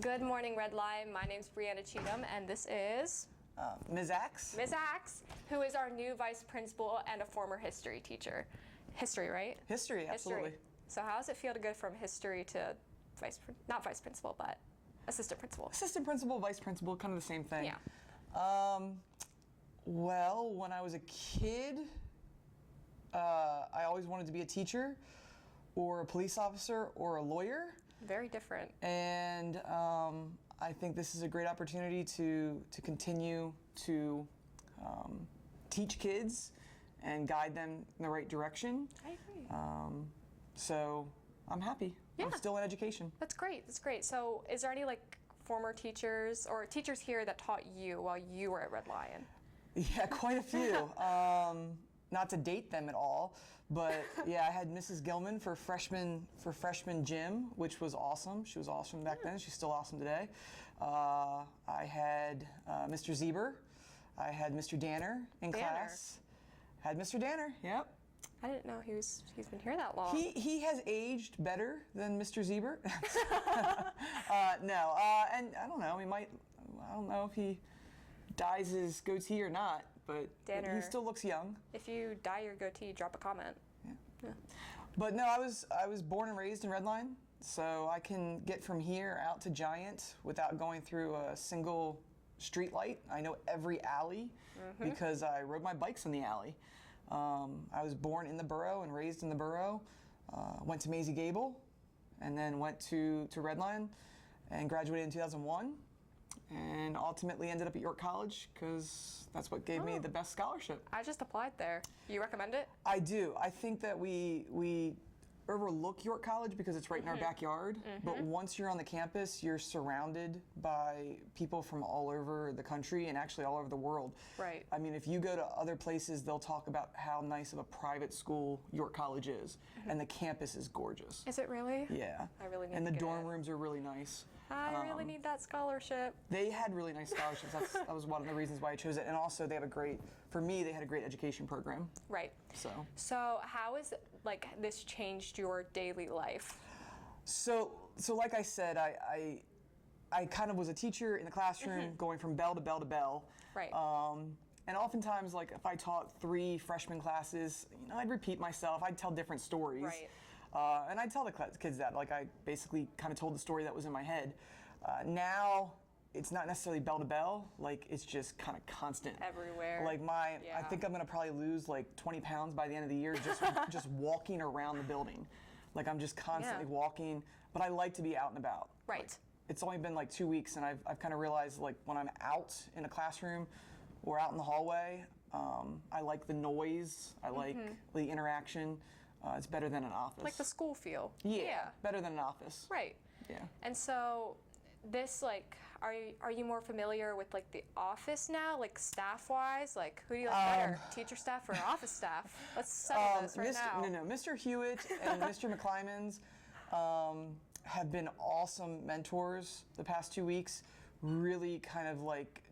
Good morning, Red Line. My name's Brianna Cheatham, and this is Ms. Axe. Ms. Axe, who is our new vice principal and a former history teacher. History, right? History, absolutely. History. So how does it feel to go from history to not vice principal, but assistant principal? Assistant principal, vice principal, kind of the same thing. Yeah. Well, when I was a kid, I always wanted to be a teacher or a police officer or a lawyer. Very different. And I think this is a great opportunity to continue to teach kids and guide them in the right direction. I agree. So I'm happy. Yeah. I'm still in education. That's great. That's great. So is there any former teachers or teachers here that taught you while you were at Red Lion? Yeah, quite a few. Not to date them at all, but yeah, I had Mrs. Gilman for freshman gym, which was awesome. She was awesome back then. She's still awesome today. I had Mr. Zeber. I had Mr. Danner in class. Had Mr. Danner. Yep. I didn't know he's been here that long. He has aged better than Mr. Zeber. No, and I don't know. I don't know if he dyes his goatee or not, but Danner, he still looks young. If you dye your goatee, drop a comment. Yeah. But no, I was born and raised in Red Line, so I can get from here out to Giant without going through a single street light. I know every alley because I rode my bikes in the alley. I was born in the borough and raised in the borough. Went to Maisie Gable, and then went to Red Line and graduated in 2001. And ultimately ended up at York College because that's what gave me the best scholarship. I just applied there. You recommend it? I do. I think that we overlook York College because it's right in our backyard. But once you're on the campus, you're surrounded by people from all over the country and actually all over the world. Right. I mean, if you go to other places, they'll talk about how nice of a private school York College is. And the campus is gorgeous. Is it really? Yeah. I really need and to the get dorm in. rooms are really nice. I really need that scholarship. They had really nice scholarships. That was one of the reasons why I chose it. And also, they had a great education program. Right. So how has this changed your daily life? So like I said, I kind of was a teacher in the classroom, going from bell to bell to bell. Right. And oftentimes, if I taught 3 freshman classes, I'd repeat myself. I'd tell different stories. Right. And I'd tell the kids that, I basically kind of told the story that was in my head. Now, it's not necessarily bell to bell, it's just kind of constant. Everywhere. I think I'm gonna probably lose 20 pounds by the end of the year just walking around the building. I'm just constantly walking, but I like to be out and about. Right. It's only been 2 weeks, and I've kind of realized when I'm out in a classroom or out in the hallway, I like the noise, I like the interaction. It's better than an office. Like the school feel. Yeah. Better than an office. Right. Yeah. And so this are you more familiar with the office now, staff wise? Who do you like better, teacher staff or office staff? Let's settle this right now. No, Mr. Hewitt and Mr. McClymans have been awesome mentors the past 2 weeks. Really kind of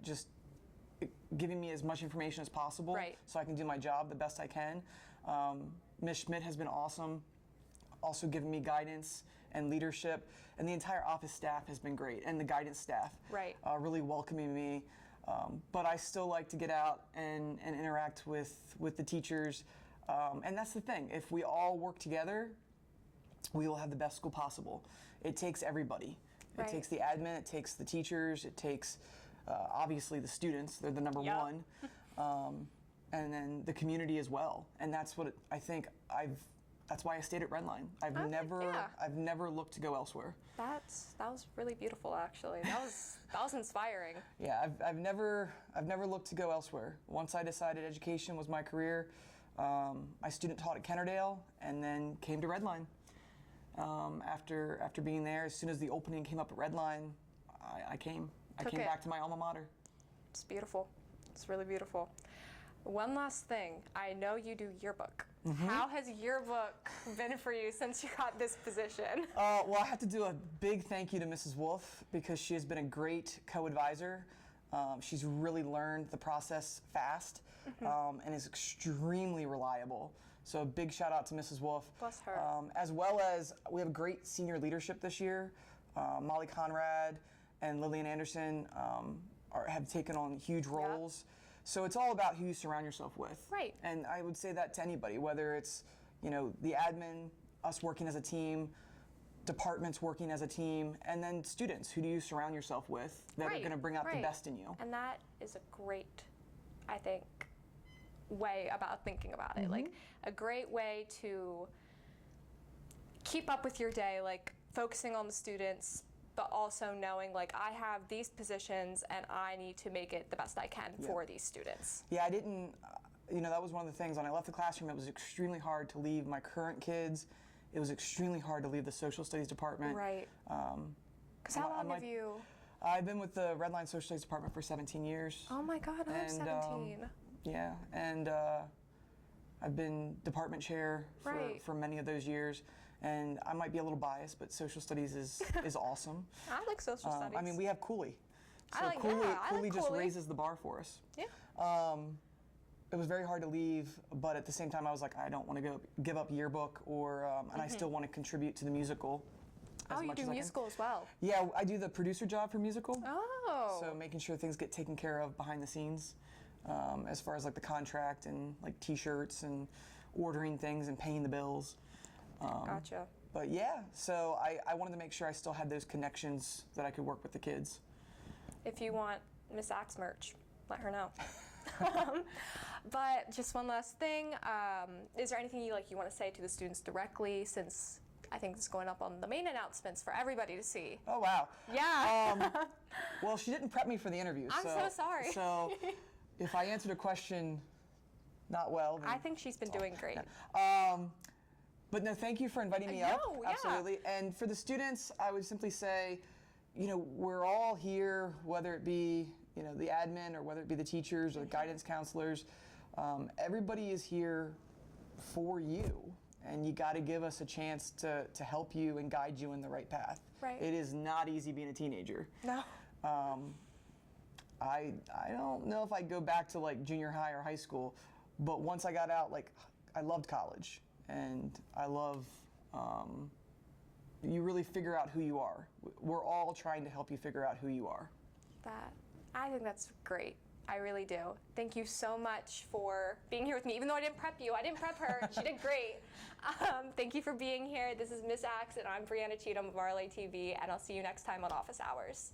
just giving me as much information as possible, right, so I can do my job the best I can. Ms. Schmidt has been awesome, also giving me guidance and leadership, and the entire office staff has been great, and the guidance staff, right, really welcoming me. But I still like to get out and interact with the teachers, and that's the thing. If we all work together, we will have the best school possible. It takes everybody. Right. It takes the admin, it takes the teachers, it takes obviously the students. They're the number one. And then the community as well. And that's what I think that's why I stayed at Red Line. I've never looked to go elsewhere. That was really beautiful, actually. That was inspiring. Yeah, I've never looked to go elsewhere. Once I decided education was my career, I student taught at Kennerdale and then came to Red Line. After being there, as soon as the opening came up at Red Line, I came back to my alma mater. It's beautiful. It's really beautiful. One last thing. I know you do yearbook. How has yearbook been for you since you got this position? Well, I have to do a big thank you to Mrs. Wolf because she has been a great co-advisor. She's really learned the process fast and is extremely reliable. So a big shout out to Mrs. Wolf. Bless her. As well as we have great senior leadership this year. Molly Conrad and Lillian Anderson have taken on huge roles. So it's all about who you surround yourself with. Right. And I would say that to anybody, whether it's, the admin, us working as a team, departments working as a team, and then students. Who do you surround yourself with that are going to bring out the best in you? And that is a great, I think, way about thinking about it. Like a great way to keep up with your day, like focusing on the students, but also knowing like I have these positions and I need to make it the best I can for these students. Yeah, I didn't, that was one of the things when I left the classroom. It was extremely hard to leave my current kids. It was extremely hard to leave the social studies department. Right. Because how long have you? I've been with the Redline Social Studies department for 17 years. Oh my God, I'm 17. Yeah, and I've been department chair for many of those years. And I might be a little biased, but social studies is awesome. I like social studies. I mean, we have Cooley. So I Cooley like just Cooley. raises the bar for us. Yeah. It was very hard to leave, but at the same time, I was like, I don't want to give up yearbook, and I still want to contribute to the musical. Oh, you do musical as well? Yeah, I do the producer job for musical. Oh. So making sure things get taken care of behind the scenes, as far as like the contract and like T-shirts and ordering things and paying the bills. Gotcha. But yeah, so I wanted to make sure I still had those connections that I could work with the kids. If you want Miss Axe merch, let her know. But just one last thing, is there anything you want to say to the students directly, since I think it's going up on the main announcements for everybody to see? Oh, wow. Yeah. Well, she didn't prep me for the interview. I'm so sorry. So if I answered a question not well, then I think she's been doing great. But no, thank you for inviting me up. Absolutely. And for the students, I would simply say, we're all here, whether it be, the admin or whether it be the teachers or the guidance counselors. Everybody is here for you, and you got to give us a chance to help you and guide you in the right path. Right. It is not easy being a teenager. No. I don't know if I'd go back to like junior high or high school, but once I got out, I loved college. And I love, you really figure out who you are. We're all trying to help you figure out who you are. I think that's great. I really do. Thank you so much for being here with me. Even though I didn't prep you, I didn't prep her. She did great. Thank you for being here. This is Miss Axe, and I'm Brianna Cheatham of RLA TV, and I'll see you next time on Office Hours.